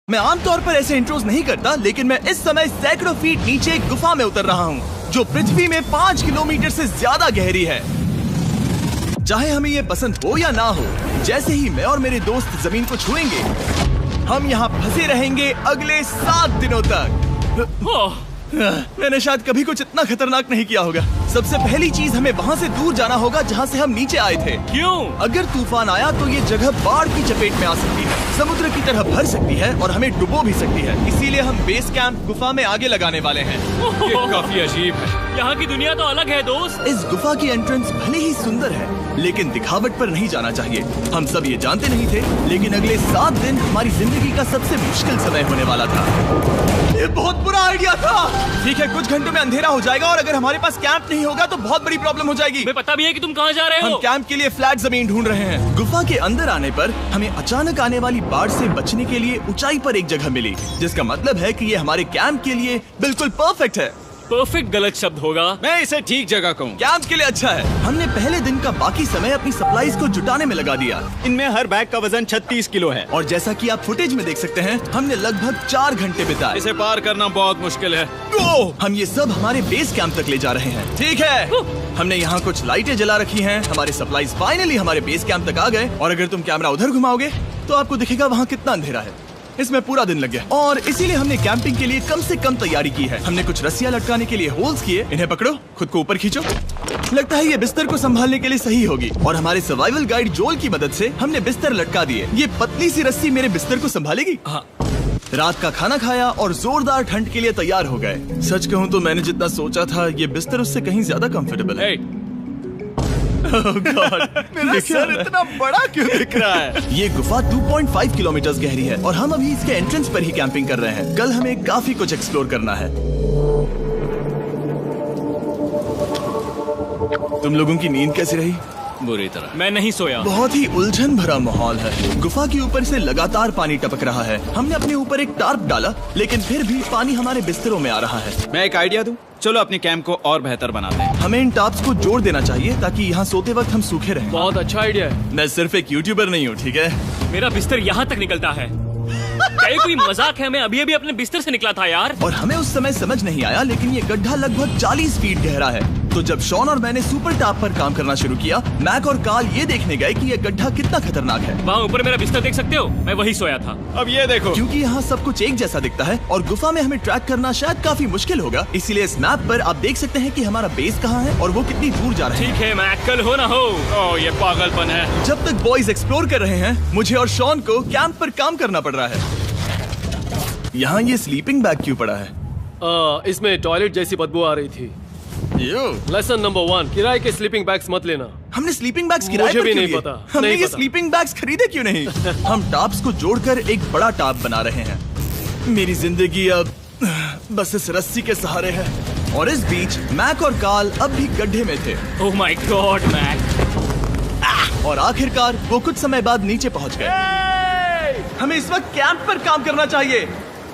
मैं आमतौर पर ऐसे इंट्रोज नहीं करता, लेकिन मैं इस समय सैकड़ों फीट नीचे एक गुफा में उतर रहा हूँ जो पृथ्वी में 5 किलोमीटर से ज्यादा गहरी है। चाहे हमें ये पसंद हो या ना हो, जैसे ही मैं और मेरे दोस्त जमीन को छुएंगे, हम यहाँ फंसे रहेंगे अगले 7 दिनों तक। मैंने शायद कभी कुछ इतना खतरनाक नहीं किया होगा। सबसे पहली चीज, हमें वहाँ से दूर जाना होगा जहाँ से हम नीचे आए थे। क्यों? अगर तूफान आया तो ये जगह बाढ़ की चपेट में आ सकती है, समुद्र की तरह भर सकती है और हमें डुबो भी सकती है। इसीलिए हम बेस कैंप गुफा में आगे लगाने वाले हैं। ये काफी अजीब है। यहाँ की दुनिया तो अलग है दोस्त। इस गुफा की एंट्रेंस भले ही सुंदर है, लेकिन दिखावट पर नहीं जाना चाहिए। हम सब ये जानते नहीं थे, लेकिन अगले 7 दिन हमारी जिंदगी का सबसे मुश्किल समय होने वाला था। ये बहुत बुरा आइडिया था। ठीक है, कुछ घंटों में अंधेरा हो जाएगा और अगर हमारे पास कैंप नहीं होगा तो बहुत बड़ी प्रॉब्लम हो जाएगी। हमें पता भी है कि तुम कहाँ जा रहे हो। हम कैंप के लिए फ्लैट जमीन ढूंढ रहे हैं। गुफा के अंदर आने पर हमें अचानक आने वाली बाढ़ से बचने के लिए ऊंचाई पर एक जगह मिली, जिसका मतलब है कि ये हमारे कैंप के लिए बिल्कुल परफेक्ट है। परफेक्ट गलत शब्द होगा। मैं इसे ठीक जगह कहूँ। कैंप के लिए अच्छा है। हमने पहले दिन का बाकी समय अपनी सप्लाईज को जुटाने में लगा दिया। इनमें हर बैग का वजन 36 किलो है और जैसा कि आप फुटेज में देख सकते हैं, हमने लगभग 4 घंटे बिताए। इसे पार करना बहुत मुश्किल है। हम ये सब हमारे बेस कैंप तक ले जा रहे हैं। ठीक है, हमने यहाँ कुछ लाइटें जला रखी हैं। हमारे सप्लाईज फाइनली हमारे बेस कैंप तक आ गए और अगर तुम कैमरा उधर घुमाओगे तो आपको दिखेगा वहाँ कितना अंधेरा है। इसमें पूरा दिन लग गया और इसीलिए हमने कैंपिंग के लिए कम से कम तैयारी की है। हमने कुछ रस्सियां लटकाने के लिए होल्स किए। इन्हें पकड़ो, खुद को ऊपर खींचो। लगता है ये बिस्तर को संभालने के लिए सही होगी और हमारे सर्वाइवल गाइड जोल की मदद से हमने बिस्तर लटका दिए। ये पतली सी रस्सी मेरे बिस्तर को संभालेगी। हाँ। रात का खाना खाया और जोरदार ठंड के लिए तैयार हो गए। सच कहूँ तो मैंने जितना सोचा था, ये बिस्तर उससे कहीं ज्यादा कंफर्टेबल है। Oh God, मेरा सर इतना बड़ा क्यों दिख रहा है? ये गुफा 2.5 किलोमीटर गहरी है और हम अभी इसके एंट्रेंस पर ही कैंपिंग कर रहे हैं। कल हमें काफी कुछ एक्सप्लोर करना है। तुम लोगों की नींद कैसी रही? बुरी तरह। मैं नहीं सोया। बहुत ही उलझन भरा माहौल है। गुफा के ऊपर से लगातार पानी टपक रहा है। हमने अपने ऊपर एक टार्प डाला, लेकिन फिर भी पानी हमारे बिस्तरों में आ रहा है। मैं एक आइडिया दूं? चलो अपने कैंप को और बेहतर बनाते हैं। हमें इन टार्प्स को जोड़ देना चाहिए ताकि यहाँ सोते वक्त हम सूखे रहें। बहुत अच्छा आइडिया है। मैं सिर्फ एक यूट्यूबर नहीं हूँ, ठीक है? मेरा बिस्तर यहाँ तक निकलता है। क्या ये कोई मजाक है? मैं अभी अभी अपने बिस्तर से निकला था यार। और हमें उस समय समझ नहीं आया, लेकिन ये गड्ढा लगभग 40 फीट गहरा है। तो जब शॉन और मैंने सुपर टाप पर काम करना शुरू किया, मैक और कार्ल ये देखने गए कि ये गड्ढा कितना खतरनाक है। वहाँ ऊपर मेरा बिस्तर देख सकते हो? मैं वही सोया था। अब ये देखो, क्योंकि यहाँ सब कुछ एक जैसा दिखता है और गुफा में हमें ट्रैक करना शायद काफी मुश्किल होगा, इसीलिए इस मैप पर आप देख सकते हैं कि हमारा बेस कहाँ है और वो कितनी दूर जा रहा है। ठीक है, मैं कल हो ना हो। ओह, ये पागलपन है। जब तक बॉयज एक्सप्लोर कर रहे हैं, मुझे और शॉन को कैंप पर काम करना पड़ रहा है। यहाँ ये स्लीपिंग बैग क्यों पड़ा है? इसमें टॉयलेट जैसी बदबू आ रही थी। लेसन नंबर 1, किराए के स्लीपिंग बैग्स मत लेना। हमने स्लीपिंग बैग्स किराए मुझे पर भी क्यों नहीं लिए? पता। हमने नहीं ये पता। स्लीपिंग बैग्स खरीदे क्यों नहीं? हम टाप्स को जोड़कर एक बड़ा टाप बना रहे हैं। मेरी जिंदगी अब बस इस रस्सी के सहारे है। और इस बीच मैक और कार्ल अब भी गड्ढे में थे। Oh my god Mac. और आखिरकार वो कुछ समय बाद नीचे पहुंच गए। हमें इस वक्त कैंप पर काम करना चाहिए।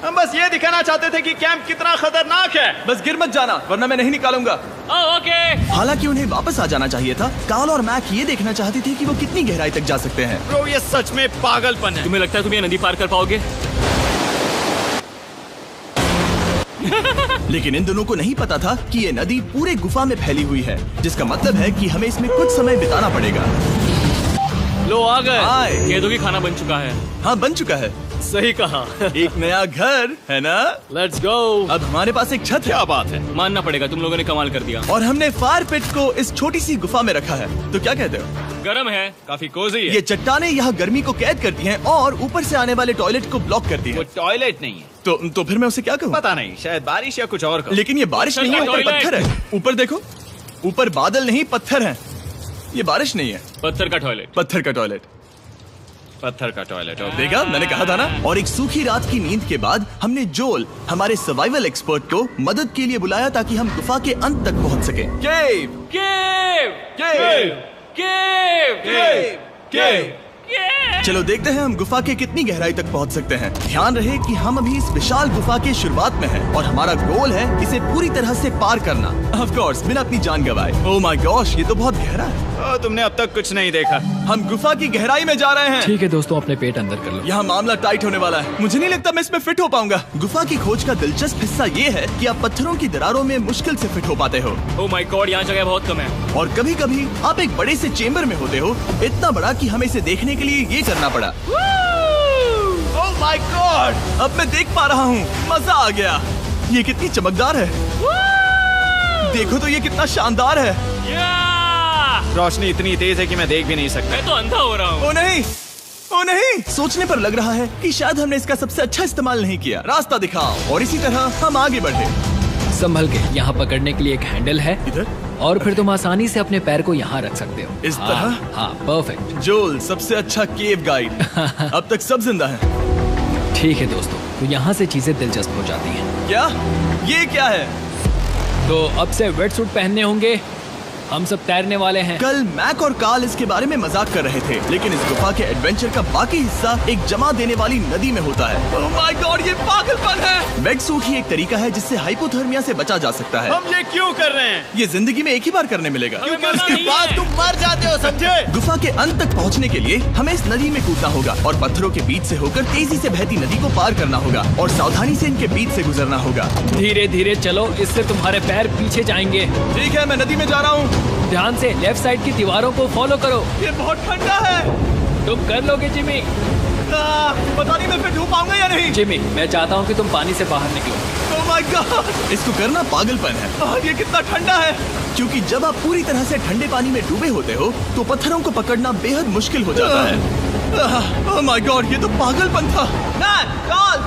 हम बस ये दिखाना चाहते थे कि कैंप कितना खतरनाक है। बस गिर मत जाना, वरना मैं नहीं निकालूंगा। ओके। हालांकि उन्हें वापस आ जाना चाहिए था। कार्ल और मैक ये देखना चाहते थे कि वो कितनी गहराई तक जा सकते हैं। ब्रो, ये सच में पागलपन है। तुम्हें लगता है तुम ये नदी पार कर पाओगे? लेकिन इन दोनों को नहीं पता था कि ये नदी पूरे गुफा में फैली हुई है, जिसका मतलब है कि हमें इसमें कुछ समय बिताना पड़ेगा। लो आ गए। केदो की खाना बन चुका है। हाँ, बन चुका है। सही कहा। एक नया घर है ना? Let's go. अब हमारे पास एक छत है। क्या बात है। मानना पड़ेगा, तुम लोगों ने कमाल कर दिया। और हमने फायर पिट को इस छोटी सी गुफा में रखा है। तो क्या कहते हो? गरम है, काफी कोजी है। ये चट्टानें यहाँ गर्मी को कैद करती हैं और ऊपर से आने वाले टॉयलेट को ब्लॉक करती वो हैं। टॉयलेट नहीं है। तो फिर मैं उसे क्या कहूँ? पता नहीं, शायद बारिश या कुछ और कहूं। लेकिन ये बारिश नहीं है, ऊपर टॉयलेट। पत्थर है। ऊपर देखो, ऊपर बादल नहीं पत्थर है। ये बारिश नहीं है, पत्थर का टॉयलेट। पत्थर का टॉयलेट। पत्थर का टॉयलेट। और देखा, मैंने कहा था ना। और एक सूखी रात की नींद के बाद हमने जोल, हमारे सर्वाइवल एक्सपर्ट को मदद के लिए बुलाया ताकि हम गुफा के अंत तक पहुंच सकें। केव, केव, केव, केव, केव, केव। केव। चलो देखते हैं हम गुफा के कितनी गहराई तक पहुंच सकते हैं। ध्यान रहे कि हम अभी इस विशाल गुफा के शुरुआत में हैं और हमारा गोल है इसे पूरी तरह से पार करना। ऑफ कोर्स, बिना अपनी जान गंवाए। ओह माय गॉश, ये तो बहुत गहरा है। तुमने अब तक कुछ नहीं देखा। हम गुफा की गहराई में जा रहे हैं। ठीक है दोस्तों, अपने पेट अंदर कर लो। यहाँ मामला टाइट होने वाला है। मुझे नहीं लगता मैं इसमें फिट हो पाऊंगा। गुफा की खोज का दिलचस्प हिस्सा ये है कि आप पत्थरों की दरारों में मुश्किल से फिट हो पाते हो। ओह माय गॉड, यहाँ जगह बहुत कम है। और कभी कभी आप एक बड़े से चेम्बर में होते हो, इतना बड़ा कि हमें इसे देखने के लिए ये करना पड़ा। ओह माय गॉड, अब मैं देख पा रहा हूँ, मजा आ गया। ये कितनी चमकदार है। देखो तो ये कितना शानदार है। रोशनी इतनी तेज है कि मैं देख भी नहीं सकता। मैं तो अंधा हो रहा हूँ। ओ नहीं, ओ नहीं, सोचने पर लग रहा है कि शायद हमने इसका सबसे अच्छा इस्तेमाल नहीं किया। रास्ता दिखाओ। और इसी तरह हम आगे बढ़े। संभल के, यहाँ पकड़ने के लिए एक हैंडल है इधर और फिर तुम आसानी से अपने पैर को यहाँ रख सकते हो। इस तरह? हाँ, परफेक्ट। जोल, सबसे अच्छा केव गाइड। अब तक सब जिंदा हैं। ठीक है दोस्तों, तो यहाँ से चीजें दिलचस्प हो जाती हैं। क्या? ये क्या है? तो अब से वेट सूट पहनने होंगे। हम सब तैरने वाले हैं। कल मैक और कार्ल इसके बारे में मजाक कर रहे थे, लेकिन इस गुफा के एडवेंचर का बाकी हिस्सा एक जमा देने वाली नदी में होता है। ओह माय गॉड, ये पागलपन है। वेट सूट ही एक तरीका है जिससे हाइपोथर्मिया से बचा जा सकता है। हम ये क्यों कर रहे हैं? ये जिंदगी में एक ही बार करने मिलेगा। क्योंकि उसके बाद तुम मर जाते हो, समझे? गुफा के अंत तक पहुंचने के लिए हमें इस नदी में कूदना होगा और पत्थरों के बीच से होकर तेजी से बहती नदी को पार करना होगा और सावधानी से इनके बीच से गुजरना होगा। धीरे धीरे चलो, इससे तुम्हारे पैर पीछे जाएंगे। ठीक है, मैं नदी में जा रहा हूँ। ध्यान से लेफ्ट साइड की दीवारों को फॉलो करो। ये बहुत ठंडा है। तुम कर लोगे जिमी। पता नहीं मैं फिट हो पाऊंगा या नहीं। जिमी, मैं चाहता हूँ कि तुम पानी से बाहर निकलो। ओह माय गॉड, इसको करना पागलपन है। ये कितना ठंडा है। क्योंकि जब आप पूरी तरह से ठंडे पानी में डूबे होते हो तो पत्थरों को पकड़ना बेहद मुश्किल हो जाता है। ओह माय गॉड, ये तो पागलपन था।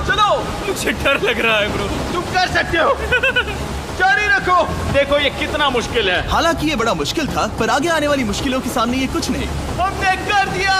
चलो। मुझे डर लग रहा है ब्रो। तुम कर सकते हो। जारी रखो। देखो ये कितना मुश्किल है। हालांकि ये बड़ा मुश्किल था, पर आगे आने वाली मुश्किलों के सामने ये कुछ नहीं। हमने कर दिया।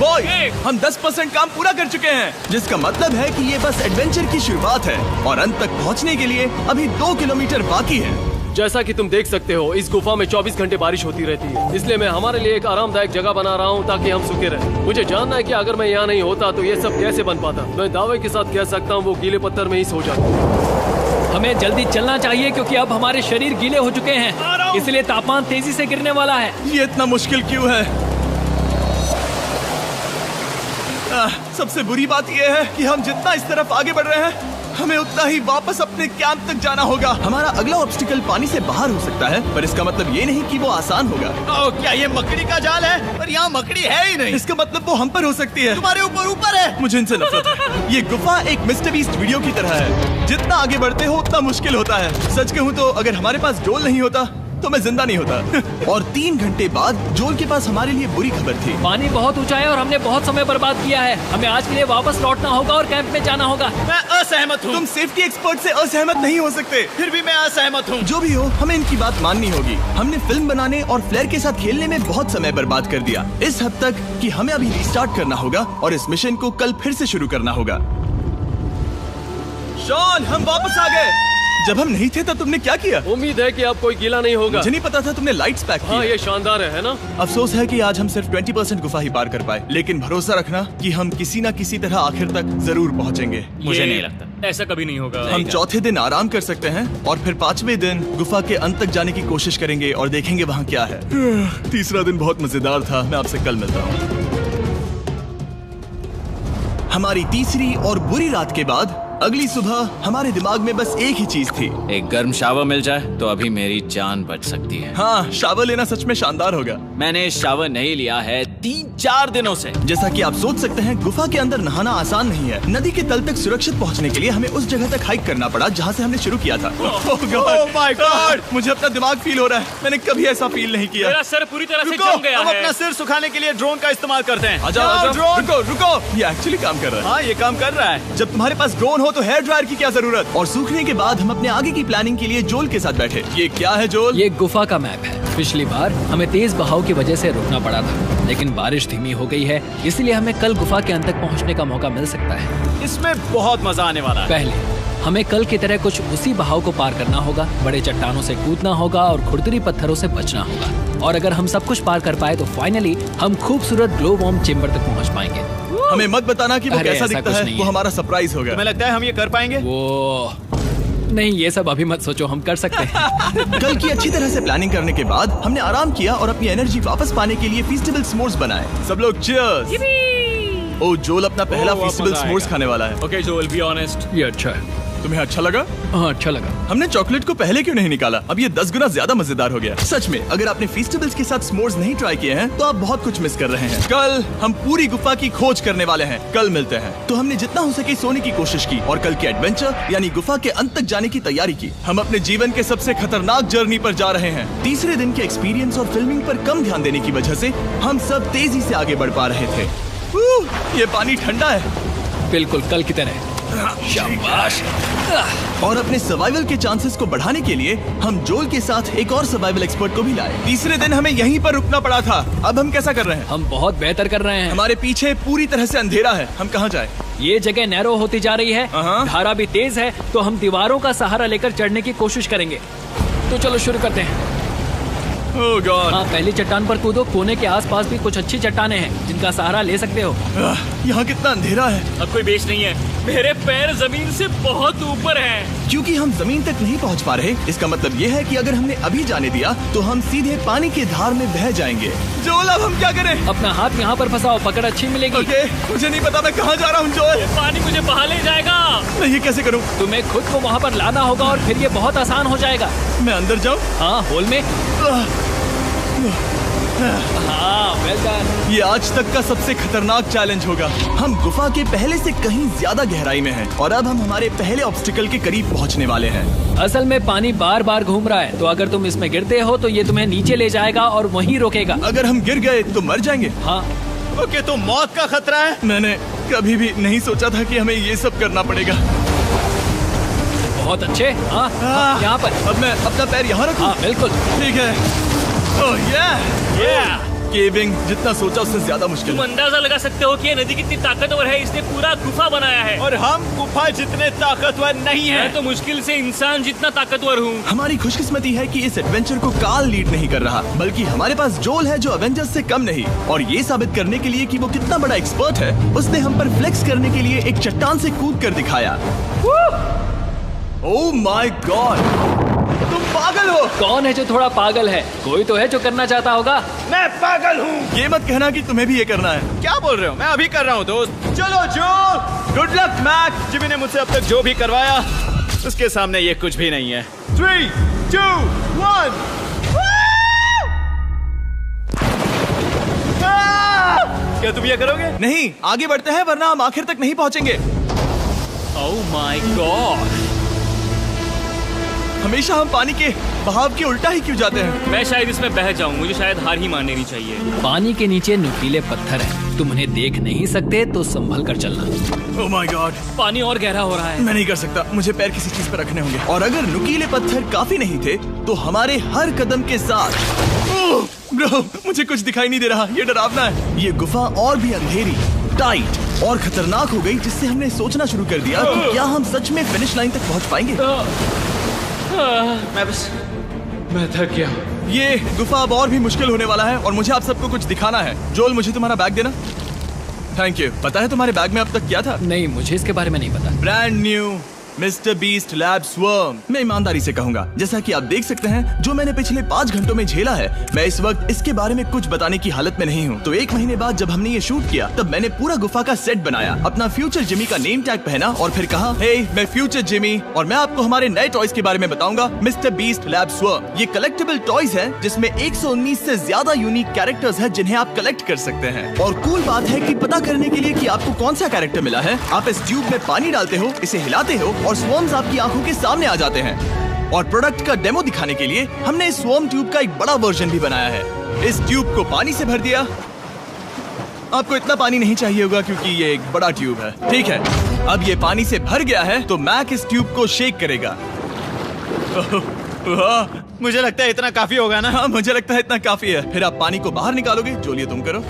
बॉय, हम 10% काम पूरा कर चुके हैं, जिसका मतलब है कि ये बस एडवेंचर की शुरुआत है और अंत तक पहुंचने के लिए अभी 2 किलोमीटर बाकी है। जैसा कि तुम देख सकते हो, इस गुफा में 24 घंटे बारिश होती रहती है। इसलिए मैं हमारे लिए एक आरामदायक जगह बना रहा हूँ ताकि हम सूखे रहें। मुझे जानना है कि अगर मैं यहाँ नहीं होता तो ये सब कैसे बन पाता। मैं दावे के साथ कह सकता हूँ वो गीले पत्थर में ही सो जाता। हमें जल्दी चलना चाहिए क्योंकि अब हमारे शरीर गीले हो चुके हैं, इसलिए तापमान तेजी से गिरने वाला है। ये इतना मुश्किल क्यों है? सबसे बुरी बात यह है कि हम जितना इस तरफ आगे बढ़ रहे हैं, हमें उतना ही वापस अपने कैंप तक जाना होगा। हमारा अगला ऑब्स्टिकल पानी से बाहर हो सकता है, पर इसका मतलब ये नहीं कि वो आसान होगा। क्या ये मकड़ी का जाल है? पर यहाँ मकड़ी है ही नहीं। इसका मतलब वो हम पर हो सकती है। तुम्हारे ऊपर है। मुझे इनसे नफरत है। ये गुफा एक मिस्टर बीस्ट वीडियो की तरह है। जितना आगे बढ़ते हो उतना मुश्किल होता है। सच कहूँ तो अगर हमारे पास जोल नहीं होता तो मैं जिंदा नहीं होता। और 3 घंटे बाद जोल के पास हमारे लिए बुरी खबर थी। पानी बहुत ऊंचा है और हमने बहुत समय बर्बाद किया है। हमें आज के लिए वापस लौटना होगा और कैंप में जाना होगा। मैं असहमत हूँ। तुम सेफ्टी एक्सपर्ट से असहमत नहीं हो सकते। फिर भी मैं असहमत हूँ। जो भी हो, हमें इनकी बात माननी होगी। हमने फिल्म बनाने और फ्लेयर के साथ खेलने में बहुत समय बर्बाद कर दिया, इस हद तक कि हमें अभी रिस्टार्ट करना होगा और इस मिशन को कल फिर से शुरू करना होगा। शॉन, हम वापस आ गए। जब हम नहीं थे तब तुमने क्या किया? उम्मीद है कि अब कोई गीला नहीं होगा। मुझे नहीं पता था तुमने लाइट्स पैक की। हाँ, ये शानदार है ना? अफसोस है कि आज हम सिर्फ 20% गुफा ही पार कर पाए, लेकिन भरोसा रखना कि हम किसी न किसी तरह आखिर तक जरूर पहुंचेंगे। मुझे नहीं लगता ऐसा कभी नहीं होगा। हम चौथे दिन आराम कर सकते हैं और फिर 5वें दिन गुफा के अंत तक जाने की कोशिश करेंगे और देखेंगे वहाँ क्या है। तीसरा दिन बहुत मजेदार था। मैं आपसे कल मिलता हूँ। हमारी तीसरी और बुरी रात के बाद अगली सुबह हमारे दिमाग में बस एक ही चीज थी। एक गर्म शावर मिल जाए तो अभी मेरी जान बच सकती है। हाँ, शावर लेना सच में शानदार होगा। मैंने शावर नहीं लिया है 3-4 दिनों से। जैसा कि आप सोच सकते हैं, गुफा के अंदर नहाना आसान नहीं है। नदी के तल तक सुरक्षित पहुंचने के लिए हमें उस जगह तक हाइक करना पड़ा जहां से हमने शुरू किया था। Oh my God! मुझे अपना दिमाग फील हो रहा है। मैंने कभी ऐसा फील नहीं किया। मेरा सर पूरी तरह से रुको, जम गया हम है। अपना सिर सुखाने के लिए ड्रोन का इस्तेमाल करते हैं। आजाओ, ड्रोन। रुको। ये एक्चुअली काम कर रहा है। हाँ, ये काम कर रहा है। जब तुम्हारे पास ड्रोन हो तो हेयर ड्रायर की क्या जरूरत। और सूखने के बाद हम अपने आगे की प्लानिंग के लिए जोल के साथ बैठे। ये क्या है जोल? ये गुफा का मैप है। पिछली बार हमें तेज बहाव की वजह से रुकना पड़ा था, लेकिन बारिश धीमी हो गई है, इसलिए हमें कल गुफा के अंत तक पहुंचने का मौका मिल सकता है। इसमें बहुत मजा आने वाला है। पहले हमें कल की तरह कुछ उसी बहाव को पार करना होगा, बड़े चट्टानों से कूदना होगा और खुरदरी पत्थरों से बचना होगा। और अगर हम सब कुछ पार कर पाए तो फाइनली हम खूबसूरत ग्लो वार्म चेम्बर तक पहुंच पाएंगे। हमें मत बताना कि वो अरे कैसा ऐसा दिखता कुछ है। नहीं वो है। हमारा सरप्राइज होगा। तुम्हें लगता है हम ये कर पाएंगे? वो नहीं, ये सब अभी मत सोचो, हम कर सकते हैं। कल की अच्छी तरह से प्लानिंग करने के बाद हमने आराम किया और अपनी एनर्जी वापस पाने के लिए फीस्टेबल स्मोर्स बनाए। सब लोग चीयर्स। ओ, जोल अपना पहला बहुत फीस्टेबल मजा स्मोर्स आएगा। खाने वाला है। Okay Joel, be honest. ये अच्छा है। तुम्हें अच्छा लगा? हाँ, अच्छा लगा। हमने चॉकलेट को पहले क्यों नहीं निकाला? अब ये 10 गुना ज्यादा मजेदार हो गया। सच में, अगर आपने फीस्टेबल्स के साथ स्मोर्स नहीं ट्राई किए हैं तो आप बहुत कुछ मिस कर रहे हैं। कल हम पूरी गुफा की खोज करने वाले हैं। कल मिलते हैं। तो हमने जितना हो सके सोने की कोशिश की और कल के एडवेंचर यानी गुफा के अंत तक जाने की तैयारी की। हम अपने जीवन के सबसे खतरनाक जर्नी पर जा रहे हैं। तीसरे दिन के एक्सपीरियंस और फिल्मिंग पर कम ध्यान देने की वजह से हम सब तेजी से आगे बढ़ पा रहे थे। ये पानी ठंडा है। बिल्कुल कल की तरह। शाबाश। और अपने सर्वाइवल के चांसेस को बढ़ाने के लिए हम जोल के साथ एक और सर्वाइवल एक्सपर्ट को भी लाए। तीसरे दिन हमें यहीं पर रुकना पड़ा था। अब हम कैसा कर रहे हैं? हम बहुत बेहतर कर रहे हैं। हमारे पीछे पूरी तरह से अंधेरा है। हम कहाँ जाए? ये जगह नैरो होती जा रही है, हाँ। धारा भी तेज है, तो हम दीवारों का सहारा लेकर चढ़ने की कोशिश करेंगे। तो चलो शुरू करते हैं। ओह गॉड। हाँ, पहली चट्टान पर कूदो। कोने के आसपास भी कुछ अच्छी चट्टानें हैं जिनका सहारा ले सकते हो। यहाँ कितना अंधेरा है। अब कोई बेस नहीं है। मेरे पैर जमीन से बहुत ऊपर हैं। क्योंकि हम जमीन तक नहीं पहुँच पा रहे, इसका मतलब ये है कि अगर हमने अभी जाने दिया तो हम सीधे पानी की धार में बह जाएंगे। जोल, अब हम क्या करें? अपना हाथ यहाँ पर फंसाओ, पकड़ अच्छी मिलेगी। ओके, मुझे नहीं पता मैं कहाँ जा रहा हूँ जोल। पानी मुझे बहा ले जाएगा। मैं ये कैसे करूँ? तुम्हें खुद को वहाँ पर लाना होगा और फिर ये बहुत आसान हो जाएगा। मैं अंदर जाऊँ? हाँ, होल में। हाँ, वेल डन। ये आज तक का सबसे खतरनाक चैलेंज होगा। हम गुफा के पहले से कहीं ज्यादा गहराई में हैं और अब हम हमारे पहले ऑब्स्टिकल के करीब पहुंचने वाले हैं। असल में पानी बार बार घूम रहा है, तो अगर तुम इसमें गिरते हो तो ये तुम्हें नीचे ले जाएगा और वहीं रोकेगा। अगर हम गिर गए तो मर जाएंगे। हाँ, ओके, तो मौत का खतरा है। मैंने कभी भी नहीं सोचा था कि हमें ये सब करना पड़ेगा। बहुत अच्छे। हाँ, यहाँ पर। अब मैं अपना पैर यहाँ रखूं? हाँ, बिल्कुल। ठीक है। ओह केविंग जितना सोचा उससे ज्यादा मुश्किल तुम है। अंदाजा लगा सकते हो कि ये नदी कितनी ताकतवर है। इसने पूरा गुफा बनाया है। और हम गुफा जितने ताकतवर नहीं है। मैं तो मुश्किल से इंसान जितना ताकतवर हूँ। हमारी खुशकिस्मती है कि इस एडवेंचर को काल लीड नहीं कर रहा, बल्कि हमारे पास जोल है जो अवेंजर्स से कम नहीं। और ये साबित करने के लिए कि वो कितना बड़ा एक्सपर्ट है, उसने हम पर फ्लेक्स करने के लिए एक चट्टान से कूद कर दिखाया। ओह माय गॉड, तुम पागल हो। कौन है जो थोड़ा पागल है? कोई तो है जो करना चाहता होगा। मैं पागल हूँ। ये मत कहना कि तुम्हें भी ये करना है। क्या बोल रहे हो? मैं अभी कर रहा हूँ दोस्त। चलो जो, गुड लक मैक। जिमी ने मुझसे अब तक जो भी करवाया उसके सामने ये कुछ भी नहीं है। 3, 2, 1। क्या तुम ये करोगे? नहीं, आगे बढ़ते हैं वरना हम आखिर तक नहीं पहुंचेंगे। ओह माय गॉड, हमेशा हम पानी के बहाव के उल्टा ही क्यों जाते हैं? मैं शायद इसमें बह जाऊं। मुझे शायद हार ही मान लेनी चाहिए। पानी के नीचे नुकीले पत्थर हैं। तुम उन्हें देख नहीं सकते तो संभल कर चलना। ओह माय गॉड, पानी और गहरा हो रहा है। मैं नहीं कर सकता। मुझे पैर किसी चीज पर रखने होंगे। और अगर नुकीले पत्थर काफी नहीं थे तो हमारे हर कदम के साथ ओह ब्रो, मुझे कुछ दिखाई नहीं दे रहा। ये डरावना है। ये गुफा और भी अंधेरी, टाइट और खतरनाक हो गई, जिससे हमने सोचना शुरू कर दिया कि क्या हम सच में फिनिश लाइन तक पहुंच पाएंगे। मैं थक गया हूँ। ये गुफा अब और भी मुश्किल होने वाला है और मुझे आप सबको कुछ दिखाना है। जोल, मुझे तुम्हारा बैग देना। Thank you. पता है तुम्हारे बैग में अब तक क्या था? नहीं, मुझे इसके बारे में नहीं पता। Brand new mister beast lab swarm. मैं ईमानदारी से कहूंगा, जैसा कि आप देख सकते हैं, जो मैंने पिछले 5 घंटों में झेला है, मैं इस वक्त इसके बारे में कुछ बताने की हालत में नहीं हूँ। तो 1 महीने बाद जब हमने ये शूट किया, तब मैंने पूरा गुफा का सेट बनाया, अपना फ्यूचर जिमी का नेम टैग पहना और फिर कहा, हे मैं फ्यूचर जिमी और मैं आपको हमारे नए टॉयज के बारे में बताऊंगा, मिस्टर बीस्ट लैब स्वर्म। ये कलेक्टेबल टॉयज है जिसमें 119 से ज्यादा यूनिक कैरेक्टर्स है जिन्हें आप कलेक्ट कर सकते हैं। और कूल बात है कि पता करने के लिए कि आपको कौन सा कैरेक्टर मिला है, आप इस ट्यूब में पानी डालते हो, इसे हिलाते हो और स्वर्म्स आपकी आंखों के सामने आ जाते हैं। और प्रोडक्ट का डेमो दिखाने के लिए हमने इस स्वर्म ट्यूब का एक बड़ा वर्जन भी बनाया है। इस ट्यूब को पानी से भर दिया। आपको इतना पानी नहीं चाहिए होगा क्योंकि ये एक बड़ा ट्यूब है। ठीक है, अब ये पानी से भर गया है तो मैक इस ट्यूब को शेक करेगा। मुझे लगता है इतना काफी होगा ना? हाँ, मुझे लगता है इतना काफी है। फिर आप पानी को बाहर निकालोगे। जोलिए तुम करो।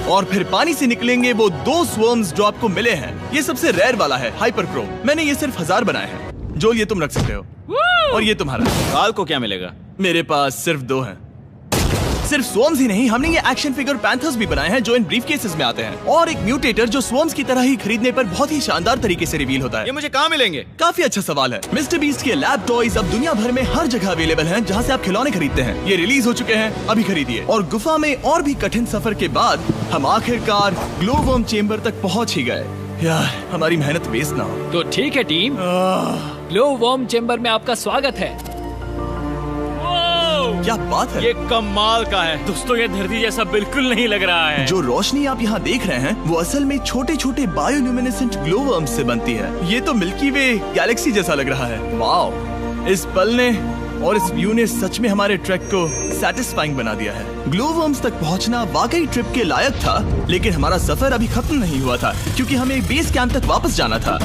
और फिर पानी से निकलेंगे वो 2 स्वर्म्स जो आपको मिले हैं। ये सबसे रेयर वाला है, हाइपरक्रोम। मैंने ये सिर्फ 1000 बनाए हैं। जोल, ये तुम रख सकते हो। और ये तुम्हारा। काल को क्या मिलेगा? मेरे पास सिर्फ 2 हैं। सिर्फ स्वॉर्म्स ही नहीं, हमने ये एक्शन फिगर पैंथर्स भी बनाए हैं जो इन ब्रीफ केसेस में आते हैं, और एक म्यूटेटर जो स्वॉर्म्स की तरह ही खरीदने पर बहुत ही शानदार तरीके से रिवील होता है। ये मुझे कहाँ मिलेंगे? काफी अच्छा सवाल है। मिस्टर बीस्ट के लैब टॉयज अब दुनिया भर में हर जगह अवेलेबल हैं जहां से आप खिलौने खरीदते हैं। ये रिलीज हो चुके हैं, अभी खरीदिए। और गुफा में और भी कठिन सफर के बाद हम आखिरकार ग्लो वर्म चेम्बर तक पहुंच ही गए। यार, हमारी मेहनत वेस्ट ना हो। तो ठीक है टीम, ग्लो वर्म चेम्बर में आपका स्वागत है। क्या बात है, ये कमाल का है। दोस्तों ये धरती जैसा बिल्कुल नहीं लग रहा है। जो रोशनी आप यहाँ देख रहे हैं वो असल में छोटे छोटे बायोल्यूमिनेसेंट ग्लो वर्म्स से बनती है। ये तो मिल्की वे गैलेक्सी जैसा लग रहा है। वाओ, इस पल ने और इस व्यू ने सच में हमारे ट्रैक को सैटिस्फाइंग बना दिया है। ग्लो वर्म्स तक पहुंचना वाकई ट्रिप के लायक था, लेकिन हमारा सफर अभी खत्म नहीं हुआ था क्योंकि हमें बेस कैंप तक वापस जाना था।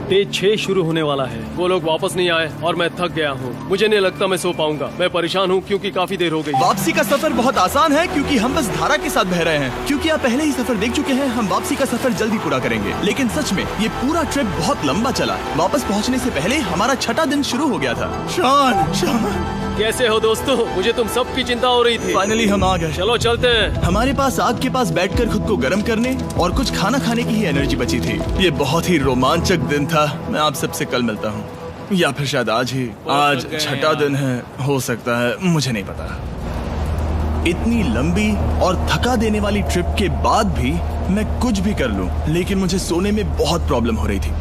डे 6 शुरू होने वाला है। वो लोग वापस नहीं आए और मैं थक गया हूँ। मुझे नहीं लगता मैं सो पाऊंगा। मैं परेशान हूँ क्योंकि काफी देर हो गई। वापसी का सफर बहुत आसान है क्योंकि हम बस धारा के साथ बह रहे हैं। क्योंकि आप पहले ही सफर देख चुके हैं, हम वापसी का सफर जल्दी पूरा करेंगे। लेकिन सच में ये पूरा ट्रिप बहुत लंबा चला। वापस पहुँचने से पहले हमारा 6वां दिन शुरू हो गया था। शान, कैसे हो दोस्तों? मुझे तुम सबकी चिंता हो रही थी। फाइनली हम आ गए। चलो चलते हैं। हमारे पास आग के पास बैठकर खुद को गर्म करने और कुछ खाना खाने की ही एनर्जी बची थी। ये बहुत ही रोमांचक दिन था। मैं आप सबसे कल मिलता हूँ, या फिर शायद आज ही। आज 6वां दिन है, हो सकता है, मुझे नहीं पता। इतनी लंबी और थका देने वाली ट्रिप के बाद भी मैं कुछ भी कर लूं, लेकिन मुझे सोने में बहुत प्रॉब्लम हो रही थी।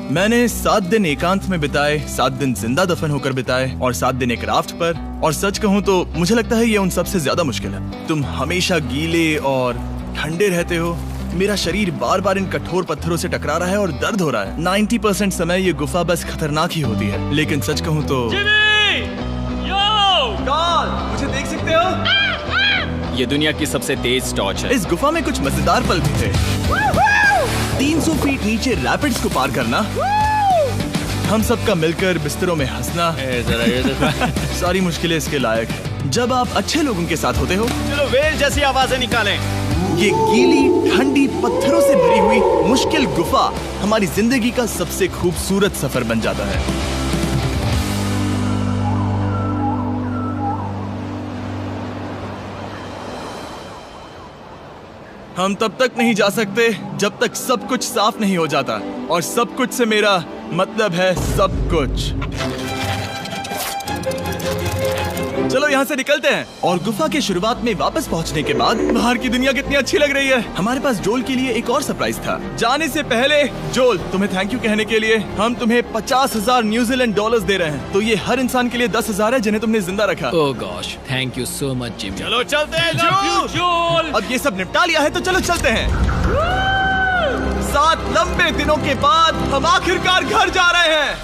मैंने 7 दिन एकांत में बिताए, 7 दिन जिंदा दफन होकर बिताए और 7 दिन एक राफ्ट पर। और सच कहूँ तो मुझे लगता है ये उन सबसे ज्यादा मुश्किल है। तुम हमेशा गीले और ठंडे रहते हो। मेरा शरीर बार बार इन कठोर पत्थरों से टकरा रहा है और दर्द हो रहा है। 90% समय ये गुफा बस खतरनाक ही होती है। लेकिन सच कहूँ तो मुझे देख सकते हो, ये दुनिया की सबसे तेज टॉर्च है। इस गुफा में कुछ मजेदार पल भी थे। 300 फीट नीचे रैपिड्स को पार करना, हम सबका मिलकर बिस्तरों में हंसना, सारी मुश्किलें इसके लायक है जब आप अच्छे लोगों के साथ होते हो। चलो वेल जैसी आवाजें निकालें। ये गीली ठंडी पत्थरों से भरी हुई मुश्किल गुफा हमारी जिंदगी का सबसे खूबसूरत सफर बन जाता है। हम तब तक नहीं जा सकते जब तक सब कुछ साफ नहीं हो जाता, और सब कुछ से मेरा मतलब है सब कुछ। चलो यहाँ से निकलते हैं। और गुफा के शुरुआत में वापस पहुँचने के बाद बाहर की दुनिया कितनी अच्छी लग रही है। हमारे पास जोल के लिए एक और सरप्राइज था। जाने से पहले जोल, तुम्हें थैंक यू कहने के लिए हम तुम्हें 50,000 न्यूजीलैंड डॉलर्स दे रहे हैं। तो ये हर इंसान के लिए 10,000 है जिन्हें तुमने जिंदा रखा। Oh gosh, thank you so much Jimmy. चलो चलते हैं जोल। अब ये सब निपटा लिया है तो चलो चलते हैं। 7 लंबे दिनों के बाद हम आखिरकार घर जा रहे हैं।